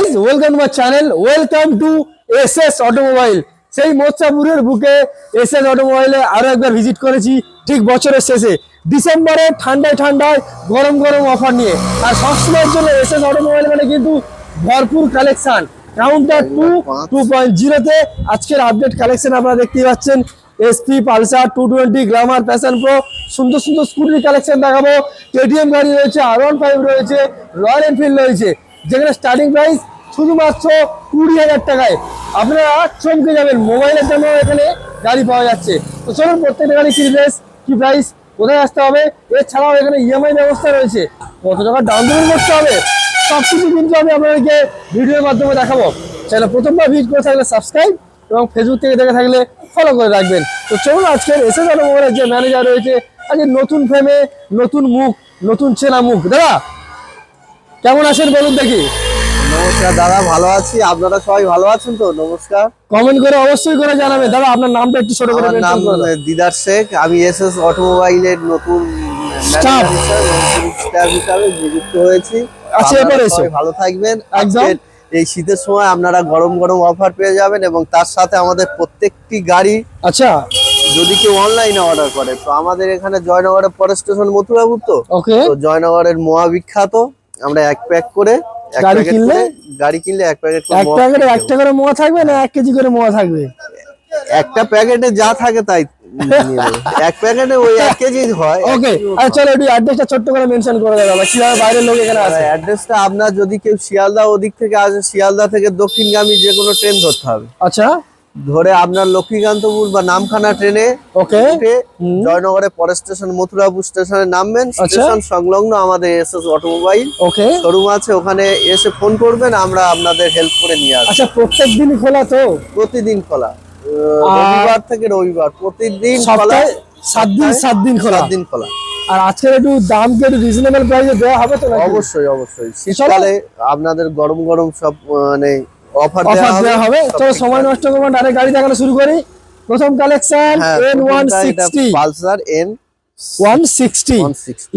Guys, welcome to my channel, welcome to SS automobile. সেই মোচাপুরের বুকে SS অটোমোবাইলে আরো একবার ভিজিট করেছি ঠিক বছরের শেষে ডিসেম্বরে ঠান্ডায় গরম গরম অফার নিয়ে। আর সবসময়ের জন্য এসএস অটোমোবাইল মানে কিন্তু ভরপুর কালেকশন। কাউন্টার 2.0-তে আজকের আপডেট কালেকশন আপনারা দেখতেই পাচ্ছেন। SP, Pulsar, 220, Glamour, passion pro, সুন্দর সুন্দর স্কুটির কালেকশন দেখাবো। কেটিএম গাড়ি রয়েছে, R15 রয়েছে, রয়্যাল এনফিল্ড রয়েছে, যেখানে স্টার্টিং প্রাইস শুধুমাত্র 20,000 টাকায়। আপনারা চমকে যাবেন, মোবাইলের জন্য এখানে গাড়ি পাওয়া যাচ্ছে। তো চলুন প্রত্যেকটা গাড়ি কি প্রাইস, কোথায় আসতে হবে, এছাড়াও এখানে ইএমআই ব্যবস্থা রয়েছে, কত টাকা ডাউন পেমেন্ট করতে হবে, সব কিছু কিন্তু আমি আপনাদেরকে ভিডিওর মাধ্যমে দেখাবো। চ্যানেল প্রথমবার ভিজিট করে থাকলে সাবস্ক্রাইব এবং ফেসবুক থেকে দেখে থাকলে ফলো করে রাখবেন। তো চলুন আজকের এসএস অটোমোবাইলের যে ম্যানেজার রয়েছে, আজকে নতুন ফ্রেমে নতুন মুখ, নতুন চেনা মুখ। দাদা কেমন আছেন বলুন দেখি। নমস্কার দাদা, ভালো আছি। আপনারা সবাই ভালো আছেন তো? নমস্কার। কমেন্ট করে অবশ্যই করে জানাবেন। দাদা আপনার নামটা একটু ছোট করে নাম দিদার শেখ, আমি এসএস অটোমোবাইলের নতুন স্টাফ হিসাবে নিযুক্ত হয়েছি। আচ্ছা, এবারে সবাই ভালো থাকবেন। একদম এই শীতের সময় আপনারা গরম গরম অফার পেয়ে যাবেন এবং তার সাথে আমাদের প্রত্যেকটি গাড়ি, আচ্ছা যদি কেউ অনলাইনে অর্ডার করে, তো আমাদের এখানে জয়নগরের পরে স্টেশন মথুরাপুর, তো জয়নগরের মোয়া বিখ্যাত। আমরা এক প্যাক করে গাড়ি কিনলে এক একটা করে মোয়া থাকবে না 1 কেজি করে মোয়া থাকবে? একটা প্যাকেটে যা থাকে তাই এক প্যাকেটে ওই 1 কেজি হয়। ওকে, আচ্ছা চলো একটু অ্যাড্রেসটা ছোট করে মেনশন করে দাও, কিভাবে বাইরের লোক এখানে আসে। অ্যাড্রেসটা আপনার যদি কেউ শিয়ালদা ওদিক থেকে আসে, শিয়ালদা থেকে দক্ষিণগামী যে কোনো ট্রেন ধরতে হবে। আচ্ছা, ধরে আপনার লক্ষ্মীকান্তপুর বা নামখানা ট্রেনে জয়নগরের পরের স্টেশন মথুরাপুর স্টেশনে নামবেন। স্টেশন সংলগ্ন আমাদের এসএস অটোমোবাইল শোরুম আছে, ওখানে এসে ফোন করবেন, আমরা আপনাদের হেল্প করে নিয়ে আসবো। আচ্ছা, প্রত্যেকদিন খোলা তো? প্রতিদিন খোলা, রবিবার থেকে রবিবার প্রতিদিন খোলা। 7 দিন খোলা। 7 দিন খোলা। আর আজকের একটু দাম কি একটু রিজনেবল প্রাইসে দেওয়া হবে তো? অবশ্যই অবশ্যই, শীতকালে আপনাদের গরম গরম সব মানে অফার দেওয়া হবে। চলো সময় নষ্ট করব না, ডাইরেক্ট গাড়ি দেখানো শুরু করি। প্রথম collection N160 Pulsar N160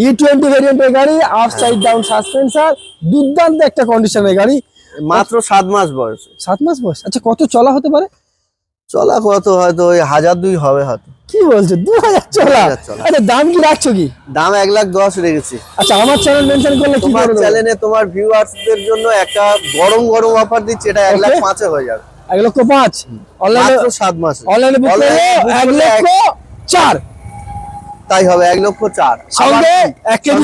E20 ভেরিয়েন্টের গাড়ি, আপ সাইড ডাউন সাসপেনশন, দুর্দান্ত একটা কন্ডিশনের গাড়ি। মাত্র 7 মাস বয়স। 7 মাস বয়স? আচ্ছা, কত চলা হতে পারে? চলা কত হয়তো ওই 1002 হবে হয়তো। কি বলছো, 2000 চলা? আচ্ছা, দাম কি রাখছো কি? দাম 1,10,000 রেখেছি। আচ্ছা, আমার চ্যানেল মেনশন করলে কি তোমার চ্যানেলে তোমার ভিউয়ার্সদের জন্য একটা গরম গরম অফার দিচ্ছি, এটা 1,05,000 হয়ে যাবে। 1,05,000 অনলাইনে? মাত্র 7 মাস অনলাইনে বুক করলে 1,04,000 তাই হবে। 1,04,000 সঙ্গে 1 কেজি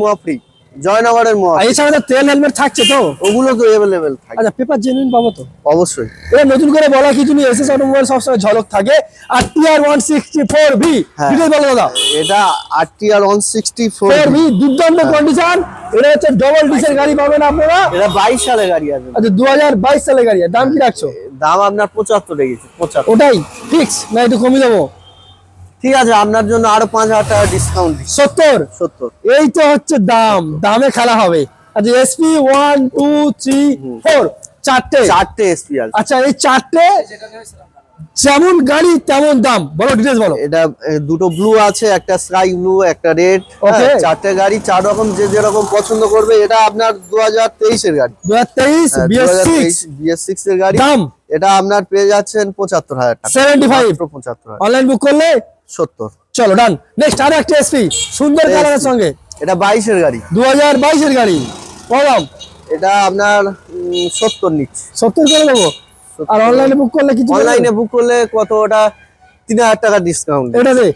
মোয়া ফ্রি, জয়নগরের মোয়া। এছাড়া তো তেল হেলমেট থাকছে তো? ওগুলো তো अवेलेबल থাকে। আচ্ছা, পেপার জেনুইন পাবো তো? অবশ্যই। এটা নতুন করে বলা কিছু নেই, এসএস অটোমোবাইল সবসময় ঝলক থাকে। আর টিআর 164V ডিটেইল বলো দাদা। এটা আরটিআর 164V দুর্দান্ত কন্ডিশন। এটা হচ্ছে ডবল ডিসেল গাড়ি পাবেন আপনারা। এটা 22 সালের গাড়ি আছে। আচ্ছা, 2022 সালের গাড়ি। দাম কি রাখছো? দাম আপনার 75 রেখেছি। 75 ওটাই ফিক্স না একটু কমিয়ে দেবো? ঠিক আছে, আপনার জন্য আরো 5,000 টাকা ডিসকাউন্ট। 70। এই তো হচ্ছে দাম, দামে খেলা হবে। আচ্ছা, এসপি 1 2 3 4 চারটে এসপি আছে। আচ্ছা, এই চারটে যেমন গাড়ি তেমন দাম, বলো ডিটেইলস বলো। এটা দুটো ব্লু আছে, একটা স্কাই ব্লু, একটা রেড। চারটে গাড়ি, 4 রকম যে যেরকম পছন্দ করবে। এটা আপনার 2023 এর গাড়ি, 2023 BS6 এর গাড়ি। দাম এটা আপনার পেয়ে যাচ্ছেন 75,000 টাকা। 75,000 অনলাইন বুক করলে 70। চলো ডান। নেক্সট আর একটা এসপি সুন্দর কালারের সঙ্গে। এটা 22 এর গাড়ি, 2022 এর গাড়ি। কম? এটা আপনার 70 নিচ্ছে। 70 করে দেবো। আর অনলাইনে বুক করলে কিছু? অনলাইনে বুক করলে কত, ওটা 3,000 টাকা ডিসকাউন্ট। এটাতে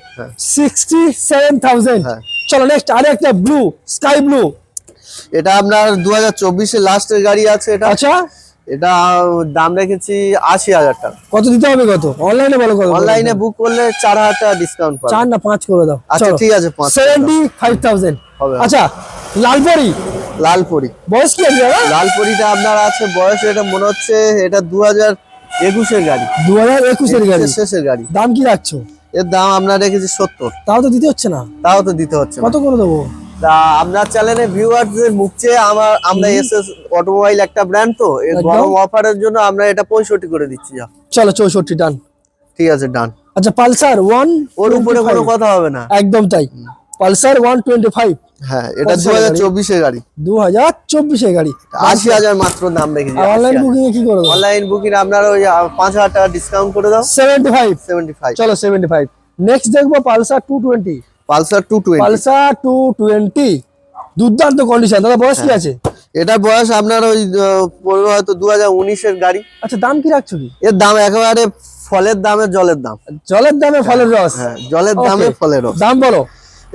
67,000। চলো নেক্সট আর একটা ব্লু, স্কাই ব্লু। এটা আপনার 2024 এর লাস্টের গাড়ি আছে এটা। আচ্ছা, এটা দাম রেখেছি 80,000 টাকা। কত দিতে হবে? কত অনলাইনে বলো? কত অনলাইনে বুক করলে 4,000 টাকা ডিসকাউন্ট পাবে। 4 না 5 করে দাও। আচ্ছা ঠিক আছে, 75,000 হবে। আচ্ছা, লালপরি বয়স কি আছে? লালপরিটা আপনার আছে বয়স, এটা মনে হচ্ছে এটা 2021 এর গাড়ি। 2021 এর গাড়ি, শেষের গাড়ি। দাম কি রাখছো? এর দাম আপনার রেখেছি 70। তাও তো দিতে হচ্ছে না? তাও তো দিতে হচ্ছে। কত করে দেবো? তা আপনার চ্যানেলে ভিউয়ারদের মুখ চেয়ে আমরা এসএস অটোমোবাইল একটা ব্র্যান্ড, তো এই গরম অফারের জন্য আমরা এটা 65 করে দিচ্ছি। চলো 64 ডান। ঠিক আছে, ডান। আচ্ছা, পালসার 1, ওর উপরে কোনো কথা হবে না। একদম তাই। পালসার 125 হ্যাঁ, এটা 2024 এর গাড়ি, 2024 এর গাড়ি, 80,000 মাত্র দাম রেখেছি। অনলাইন বুকিং এ কি করে দাও? অনলাইন বুকিং আপনার ওই 5,000 টাকা ডিসকাউন্ট করে দাও, 75। চলো 75। নেক্সট দেখবো পালসার 220। পালসার 220, পালসার 220 দুর্দান্ত কন্ডিশন। দাদা বয়স কি আছে? এটা বয়স আপনার ওই পড়বে হয়তো 2019 এর গাড়ি। আচ্ছা, দাম কি রাখছো কি? এর দাম একেবারে ফলের দামে জলের দাম, জলের দামে ফলের রস। হ্যাঁ, জলের দামে Okay. ফলের রস। দাম বলো।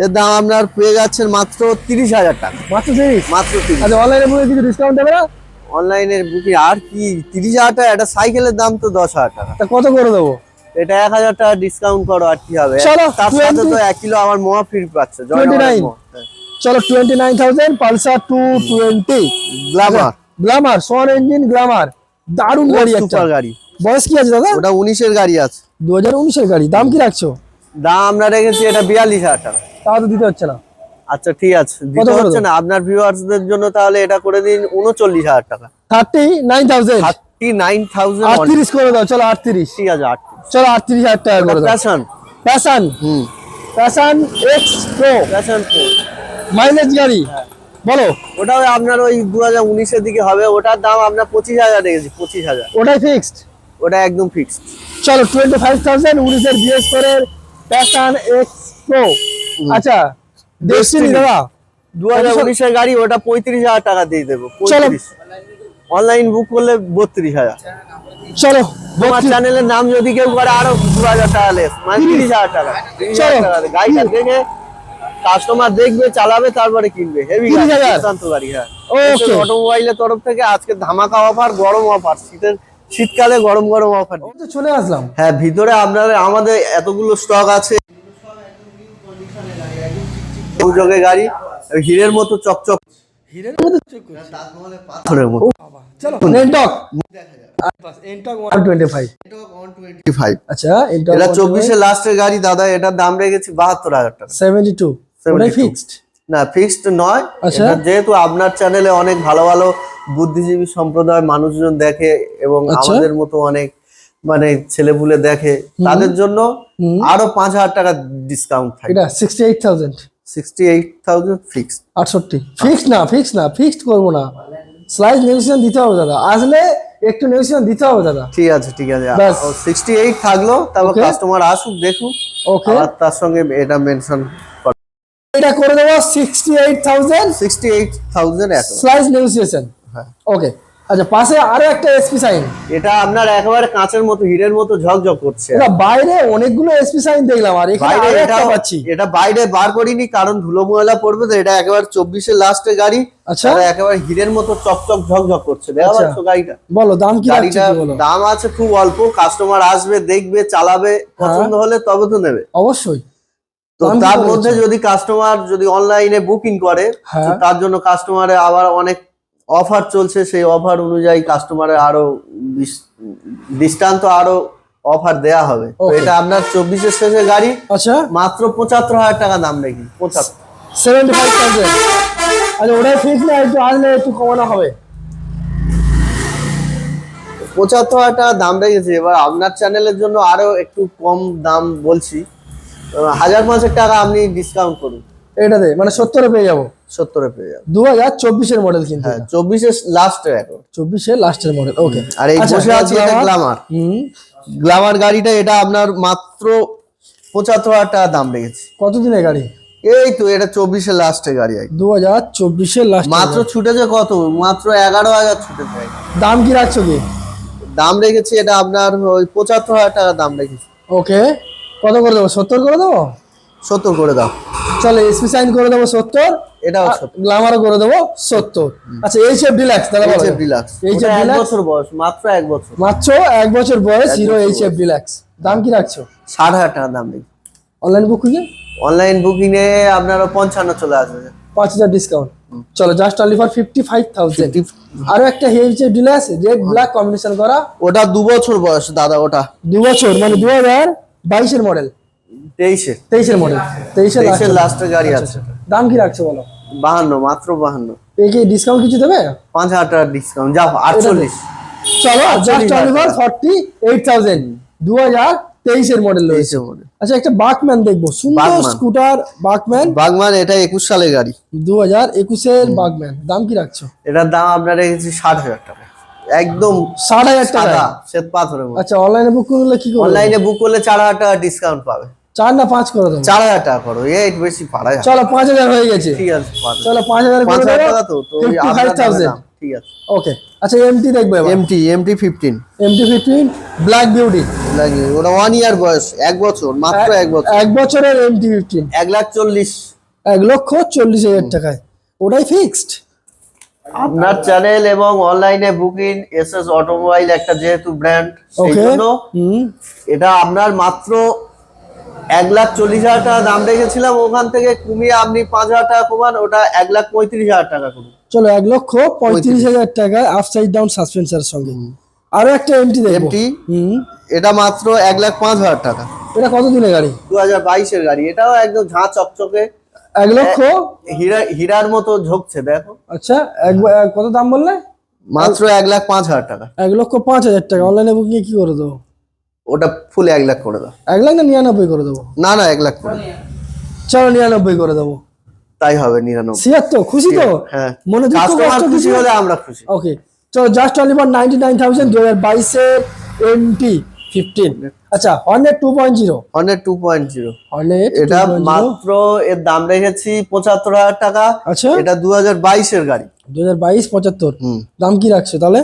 এর দাম আপনার পেয়ে যাচ্ছেন মাত্র 30,000 টাকা, মাত্র 30? মাত্র 30। আচ্ছা, অনলাইনে বুকিং কিছু ডিসকাউন্ট দেবে না? অনলাইনের বুকিং আর কি 30,000 টাকা, একটা সাইকেলের দাম তো 10,000 টাকা, তা কত করে দেবো? এটা 1,000 টাকা ডিসকাউন্ট করো আর কি হবে। চলো, তার সাথে 20 তো 1 কিলো আমার মোয়া ফ্রি পাচ্ছে, 29। চলো 29,000 পালসার 220 গ্ল্যামার, গ্ল্যামার সোয়ান ইঞ্জিন গ্ল্যামার, দারুণ গাড়ি একটা। সুপার গাড়ি। বয়স কি আছে দাদা? ওটা 19 এর গাড়ি আছে, 2019 এর গাড়ি। দাম কি রাখছো? দাম আমরা রেখেছি এটা 42,000 টাকা। তাও তো দিতে হচ্ছে না। আচ্ছা ঠিক আছে, দিতে করে হচ্ছে না আপনার ভিউয়ার্সদের জন্য, তাহলে এটা করে দিন 39,000 টাকা, 39,000। 39,000। 38 করে দাও। চলো 38। ঠিক আছে 38। চলো 38,000 টাকা করে দাও। Passion, passion, passion x pro, passion pro mileage গাড়ি বলো। ওটাও আপনার ওই 2019 এর দিকে হবে, ওটার দাম আপনার 25,000 রেখেছি, 25,000। ওটাই ফিক্সড। ওটা একদম ফিক্সড। চলো 25,000 19 এর বিএস ফোরের প্যাশন এক্স প্রো। আচ্ছা, ডেস্টিনি দাদা 2019 এর গাড়ি, ওটা 35,000 টাকা দিয়ে দেবো। চলো। 35 অনলাইন বুক করলে 32,000। চলো তোমার চ্যানেলের নাম যদি কেউ করে আরো 2,000 টাকা লেস, মানে 30,000 টাকা। 30,000 টাকা গাড়িটা দেখে কাস্টমার দেখবে, চালাবে, তারপরে কিনবে। হেভি 30,000 দুর্দান্ত গাড়ি। হ্যাঁ, ওকে। অটোমোবাইলের তরফ থেকে আজকে ধামাকা অফার, গরম অফার, শীতকালে গরম গরম অফার। তো চলে আসলাম। হ্যাঁ, ভিতরে আমাদের এতগুলো স্টক আছে, যোগে গাড়ি হীরের মতো চকচক, হিরের মধ্যে চেক করছি। পাথরের মতো। চলো এনটক, এনটক 125। 125। আচ্ছা, এনটক এটা 24 এর লাস্টের গাড়ি দাদা, এটার দাম রেখেছি 72,000 টাকা। 72 ওটাই ফিক্সড? না, ফিক্সড নয়। আচ্ছা। এটা যেহেতু আপনার চ্যানেলে অনেক ভালো ভালো বুদ্ধিজীবী সম্প্রদায়ের মানুষজন দেখে এবং আচ্ছা। আমাদের মতো অনেক মানে ছেলেপুলে দেখে, তাদের জন্য আরো 5,000 টাকা ডিসকাউন্ট থাকে। এটা 68,000। 68,000 ফিক্সড। 68 ফিক্সড না, ফিক্সড না, ফিক্সড করবো না, স্লাইড নেগোসিয়েশন দিতে হবে দাদা, আসলে একটু নেগোসিয়েশন দিতে হবে দাদা। ঠিক আছে ঠিক আছে, ব্যাস। 68 থাকলো, তারপর Okay. কাস্টমার আসুক দেখুক, ওকে, আর তার সঙ্গে এটা মেনশন এটা করে দেবো 68,000 68,000 এখন। Slide negotiation. হ্যাঁ। ওকে। আচ্ছা, পাশে আরো একটা এসপি সাইন। এটা আপনার একেবারে কাঁচের মতো, হীরের মতো ঝকঝক করছে। এটা বাইরে অনেকগুলো এসপি সাইন দেখলাম, আর এখানে বাইরে আরো একটা এটা পাচ্ছি। এটা বাইরে বার করিনি, কারণ ধুলো ময়লা পড়বে তো। এটা একেবারে 24 এর লাস্টের গাড়ি। আচ্ছা। এটা একেবারে হীরের মতো চকচক ঝকঝক করছে, দেখা আচ্ছা। পাচ্ছ গাড়িটা? বলো দাম কি রাখছি গাড়িটা বলো। দাম আছে খুব অল্প, কাস্টমার আসবে, দেখবে, চালাবে, পছন্দ হলে তবে তো নেবে। অবশ্যই। তো দাম কি তার বলেছো? মধ্যে যদি কাস্টমার যদি অনলাইনে বুকিং করে, হ্যাঁ। তো তার জন্য কাস্টমারে আবার অনেক অফার চলছে, সেই অফার অনুযায়ী কাস্টমারের আরো দৃষ্টান্ত আরো অফার দেয়া হবে। তো Okay. এটা আপনার 24 এর শেষে গাড়ি, আচ্ছা, মাত্র 75,000 টাকা দাম রেখি। 75,000। আচ্ছা, ওটাই ফিক্স না, একটু আসলে একটু কমানো হবে? 75,000 টাকা দাম রেখেছি। এবার আপনার চ্যানেলের জন্য আরো একটু কম দাম বলছি, 1,000-5,000 টাকা আপনি ডিসকাউন্ট করুন। এটাতে মানে 70 পেয়ে যাবো। 70-এ পেয়ে যাবেন। 2024 এর মডেল কিন্তু। হ্যাঁ, 24 এর লাস্টে এখন। 24 এর লাস্টের মডেল। ওকে। আর এই বসে আছে এটা গ্ল্যামার। গ্ল্যামার গাড়িটা এটা আপনার মাত্র 75,000 টাকা দাম রেখেছি। কতদিনের গাড়ি? এই তো এটা 24 এর লাস্টে গাড়ি। 2024 এর লাস্ট। মাত্র ছুটেছে কত? মাত্র 11,000 ছুটেছে। দাম কি রাখছো কি? দাম রেখেছি এটা আপনার ওই 75,000 টাকা দাম রেখেছি। ওকে। কত করে দেবো? 70 করে দেবো? 70 করে দাও। চলো এসপি সাইন করে দেবো 70, এটাও 70। গ্ল্যামারও করে দেবো 70। আচ্ছা, এইচএফ ডিলাক্স দাদা বলো। HF deluxe. এইচএফ এক ডিলাক্স বছর বয়স, মাত্র 1 বছর। মাত্র 1 বছর বয়স, হিরো এইচএফ ডিলাক্স। দাম কি রাখছো? 60,000 টাকা দাম রেখেছি। অনলাইন বুকিং এ? অনলাইন বুকিং এ আপনার 55 চলে আসবে। 5,000 ডিসকাউন্ট। চলো জাস্ট অনলি ফর 55,000। আরো একটা HF deluxe red black combination করা। ওটা 2 বছর বয়স দাদা, ওটা 2 বছর মানে 2022 এর মডেল। 23 এর মডেল। 23 এর লাস্টের গাড়ি আছে। দাম কি রাখছো বলো? 52, মাত্র 52। এই কি ডিসকাউন্ট কিছু দেবে? 5,000 টাকা ডিসকাউন্ট, যাও 48। চলো জাস্ট অনলি ফর 48,000। 23 এর মডেল রয়েছে। 23 মডেল। আচ্ছা একটা বাকম্যান দেখবো, সুন্দর বাকম্যান। স্কুটার বাকম্যান। বাগমান এটা 21 সালের গাড়ি, 2021 এর বাকম্যান। দাম কি রাখছো? এটার দাম আপনার রেখেছি 60,000 টাকা, একদম 60,000 টাকা। সাদা শ্বেত পাথরের মতো। আচ্ছা অনলাইনে বুক করলে কি করবে? অনলাইনে বুক করলে 4,000 টাকা ডিসকাউন্ট পাবে। 4 না 5 করে দেবো? 4,000 টাকা করো, একটু বেশি পারা যায়। চলো 5,000 হয়ে গেছে। ঠিক আছে, চলো 5,000 করে 5,000 দেবো। টাকা তো ওই আপনার 55,000। দাম, ঠিক আছে। ওকে আচ্ছা এমটি দেখবো এবার। MT 15 MT-15 black beauty. লাগে, ওটা 1 ইয়ার বয়স, 1 বছর মাত্র, 1 বছর। 1 বছরের MT-15 1,40,000। 1,40,000 টাকায়, ওটাই ফিক্সড। আপনার চ্যানেল এবং অনলাইনে বুকিং এসএস অটোমোবাইল একটা যেহেতু ব্র্যান্ড, সেই ওকে জন্য এটা আপনার মাত্র 1,40,000 টাকা দাম রেখেছিলাম, ওখান থেকে কমিয়ে আপনি 5,000 টাকা কমান, ওটা 1,35,000 টাকা করুন। চলো 1,35,000 টাকায় আপসাইড ডাউন সাসপেন্সারের সঙ্গে আরো একটা এমটি দেখবো। এমটি এটা মাত্র 1,05,000 টাকা। এটা কত দিনের গাড়ি? 2022 এর গাড়ি, এটাও একদম ঝাঁ চকচকে 1 লক্ষ হীরার মতো ঝোঁকছে, দেখো। আচ্ছা কত দাম বললে? মাত্র 1,05,000 টাকা। 1,05,000 টাকা। অনলাইনে বুকিং কি করে দেবো? ওটা ফুল 1 লাখ করে দাও। 1 লাখ না 99 করে দেবো? না 1 লাখ করে দাও। চলো 99 করে দেবো। তাই হবে 99। সিয়ার তো খুশি তো? হ্যাঁ, মনে দুঃখ কাস্টমার কষ্ট খুশি কিছু? হলে আমরা খুশি। ওকে চলো জাস্ট অনলি ফর 99,000 2022 এর MT-15। আচ্ছা হর্নেট 2.0। হর্নেট 2.0 হর্নেট এটা মাত্র এর দাম রেখেছি 75,000 টাকা। আচ্ছা এটা 2022 এর গাড়ি। 2022 75। দাম কি রাখছো তাহলে?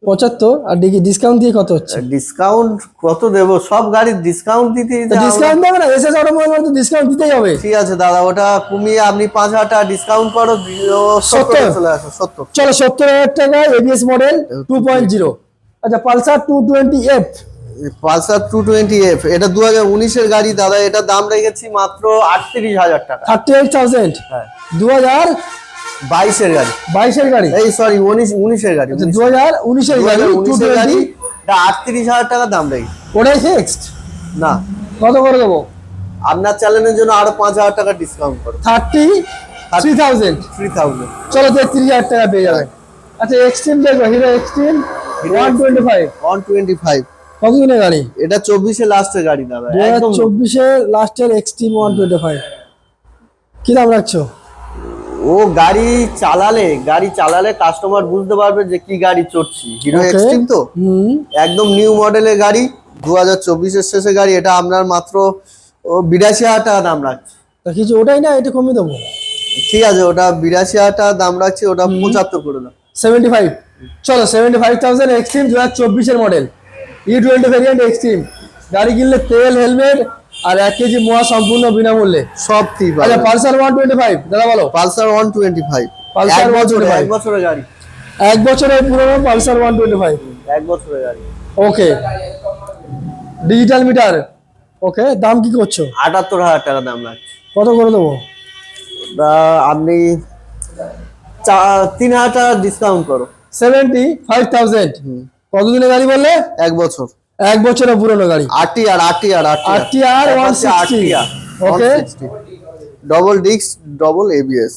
75। আর ডিসকাউন্ট দিয়ে কত হচ্ছে? ডিসকাউন্ট কত দেবো? সব গাড়ির ডিসকাউন্ট দিতে ডিসকাউন্ট দেবে না? এসএস অটোমোবাইল তো ডিসকাউন্ট দিতেই হবে। ঠিক আছে দাদা, ওটা কমিয়ে আপনি 5,000 টাকা ডিসকাউন্ট করো, 70 চলে আসো। 70। চলো 70,000 টাকা এবিএস মডেল 2.0। আচ্ছা পালসার 220F। পালসার 220F এটা 2019 এর গাড়ি দাদা, এটা দাম রেখেছি মাত্র 38,000 টাকা। 38,000। হ্যাঁ 2022 এর গাড়ি। 22 এর গাড়ি, এই সরি 19 এর গাড়ি। 2019 এর গাড়ি 2019 এর গাড়ি, 220। এটা 38,000 টাকা দাম রেখেছি। ওটাই ফিক্সড না, কত করে দেবো? আপনার চ্যানেলের জন্য আরো 5,000 টাকা ডিসকাউন্ট করো। 33,000। 3,000। চলো 33,000 টাকা পেয়ে যাবেন। আচ্ছা এক্সট্রিম দেখো, হিরো এক্সট্রিম 125। 125 কত দিনের গাড়ি? এটা 24 এর লাস্টের গাড়ি দাদা, একদম 2024 এর লাস্টের এক্সট্রিম 125। কি দাম রাখছো? ও গাড়ি চালালে কাস্টমার বুঝতে পারবে যে কি গাড়ি চড়ছি। Hero Okay. এক্সট্রিম তো একদম নিউ মডেলের গাড়ি, 2024 এর শেষে গাড়ি। এটা আপনার মাত্র 82,000 টাকা দাম রাখছি। তা কিছু ওটাই না, এটা কমিয়ে দেবো। ঠিক আছে, ওটা 82,000 টাকা দাম রাখছি, ওটা 75 করে দাও। 75। চলো 75,000 এক্সট্রিম 2024 এর মডেল E20 ভেরিয়েন্ট এক্সট্রিম। গাড়ি কিনলে তেল হেলমেট আর 1 কেজি মোয়া সম্পূর্ণ বিনামূল্যে। সব ঠিক আচ্ছা পালসার 125 দাদা বলো। পালসার 125 পালসার 1 বছরের গাড়ি। 1 বছরের পুরনো পালসার 125। 1 বছরের গাড়ি। ওকে ডিজিটাল মিটার। ওকে দাম কি করছো? 78,000 টাকা দাম রাখছি। কত করে দেবো? আপনি 3,000 টাকা ডিসকাউন্ট করো। 75,000। কত দিনের গাড়ি বললে? 1 বছর। 1 বছরের পুরনো গাড়ি। RTR RTR 160। Okay double disc double ABS।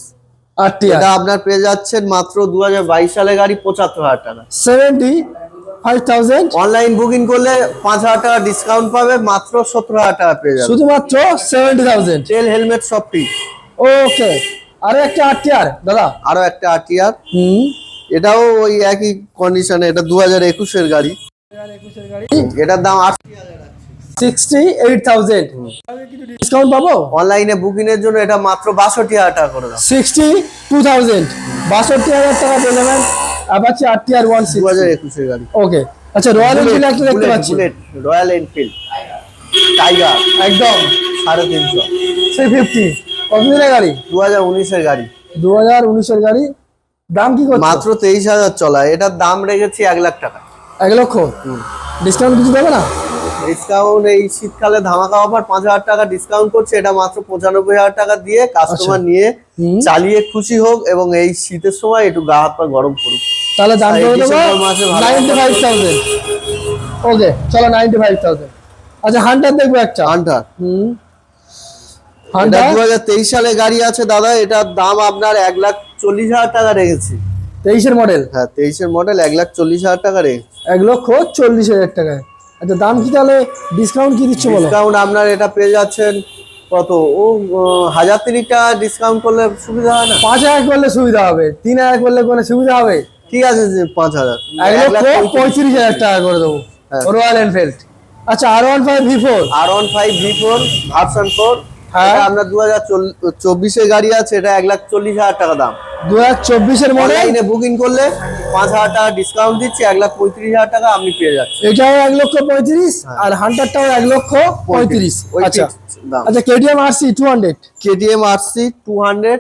RTR এটা আপনার পেয়ে যাচ্ছেন মাত্র 2022 সালের গাড়ি 75,000 টাকা। 75,000। অনলাইন বুকিং করলে 5,000 টাকা ডিসকাউন্ট পাবে, মাত্র 17,000 টাকা পেয়ে যাবে। শুধুমাত্র 70,000। তেল হেলমেট সব ফ্রি। ওকে আরো একটা RTR দাদা। আরো একটা RTR, এটাও ওই একই কন্ডিশনে, এটা 2021 এর গাড়ি। এটার দাম 68,000। ডিসকাউন্ট পাবো? অনলাইনে বুকিং এর জন্য এটা মাত্র 62,000 টাকা করে দাও। 62,000। 62,000 টাকা পেয়ে যাবেন অ্যাপাচি RTR 160 2021 এর গাড়ি। ওকে আচ্ছা রয়্যাল এনফিল্ড একটা দেখতে পাচ্ছি। রয়্যাল এনফিল্ড টাইগার একদম 350। 350। কত দিনের গাড়ি? 2019 এর গাড়ি। 2019 এর গাড়ি। দাম কি করছো? মাত্র 23,000 চলা। এটার দাম রেখেছি 1 লাখ টাকা। 1 লক্ষ। ডিসকাউন্ট কিছু দেবে না? ডিসকাউন্ট এই শীতকালে ধামাকা অফার 5,000 টাকা ডিসকাউন্ট করছে, এটা মাত্র 95,000 টাকা দিয়ে কাস্টমার নিয়ে চালিয়ে খুশি হোক, এবং এই শীতের সময় একটু গা হাত পা গরম করুক। তাহলে দাম করে দেবো ডিসেম্বর মাসে ভালো 95,000। ওকে চলো 95,000। আচ্ছা হান্টার দেখবো একটা। হান্টার হান্টার 2023 সালে গাড়ি আছে দাদা, এটার দাম আপনার 1,40,000 টাকা রেখেছি। 23 এর মডেল। হ্যাঁ 23 এর মডেল, 1,40,000 টাকা রেখেছি। 1,40,000 টাকায় আচ্ছা দাম কি তাহলে ডিসকাউন্ট কি দিচ্ছ বলো? ডিসকাউন্ট আপনার এটা পেয়ে যাচ্ছেন কত, ও 1030 টাকা ডিসকাউন্ট করলে সুবিধা হয় না? 5000 করলে সুবিধা হবে, 3000 করলে কোনো সুবিধা হবে? ঠিক আছে যে 5000, 1,35,000 টাকা করে দেবো রয়্যাল এনফিল্ড। আচ্ছা R15 V4, R15 V4 version 4, হ্যাঁ আপনার 2024 এর গাড়ি আছে, এটা 1,40,000 টাকা দাম। 2024 এর মডেল, অনলাইনে বুকিং করলে 5000 টাকা ডিসকাউন্ট দিচ্ছি, 1,35,000 টাকা আপনি পেয়ে যাচ্ছেন। এটাও 1,35,000 আর হান্টারটাও 1,35,000। আচ্ছা আচ্ছা KTM RC 200, KTM RC 200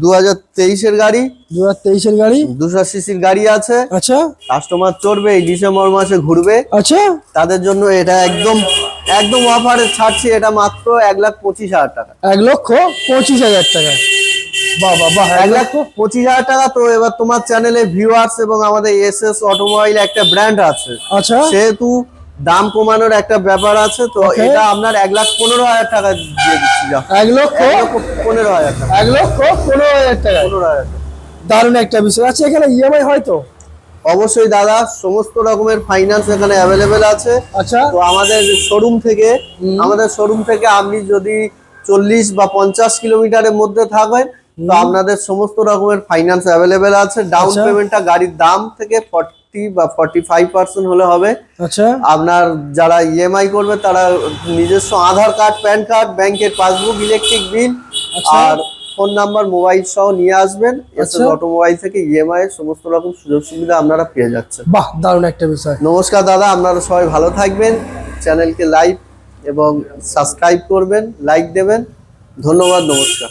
2023 এর গাড়ি, 2023 এর গাড়ি, 200 সিসির গাড়ি আছে। আচ্ছা কাস্টমার চড়বে, এই ডিসেম্বর মাসে ঘুরবে, আচ্ছা তাদের জন্য এটা একদম একদম অফারে ছাড়ছি, এটা মাত্র 1,25,000 টাকা। 1,25,000 টাকা, বাহ বাহ বাহ, 1,25,000 টাকা। তো এবার তোমার চ্যানেলে ভিউয়ার্স এবং আমাদের এসএস অটোমোবাইল একটা ব্র্যান্ড আছে, আচ্ছা সেহেতু দাম কমানোর একটা ব্যাপার আছে, তো এটা আপনার 1,15,000 টাকা দিয়ে দিচ্ছি। 1,15,000 টাকা, 1,15,000 টাকা, 15,000 টাকা। দারুণ একটা বিষয়। আচ্ছা এখানে ইএমআই হয় তো? অবশ্যই দাদা, সমস্ত রকমের ফাইন্যান্স এখানে অ্যাভেলেবেল আছে। আচ্ছা তো আমাদের শোরুম থেকে আপনি যদি 40 বা 50 কিলোমিটারের মধ্যে থাকেন, তো আপনাদের সমস্ত রকমের ফাইন্যান্স অ্যাভেলেবেল আছে। ডাউন পেমেন্টটা গাড়ির দাম থেকে 40 বা 45% হলে হবে। আচ্ছা আপনার যারা ইএমআই করবে তারা নিজস্ব আধার কার্ড, প্যান কার্ড, ব্যাংকের পাসবুক, ইলেকট্রিক বিল আর ফোন নাম্বার, মোবাইল সহ নিয়ে আসবেন। এসএস অটোমোবাইল থেকে ইএমআই এর সমস্ত রকম সুযোগ সুবিধা আপনারা পেয়ে যাচ্ছেন। বাহ, দারুণ একটা বিষয়। নমস্কার দাদা, আপনারা সবাই ভালো থাকবেন, চ্যানেলকে লাইক এবং সাবস্ক্রাইব করবেন, লাইক দেবেন। ধন্যবাদ, নমস্কার।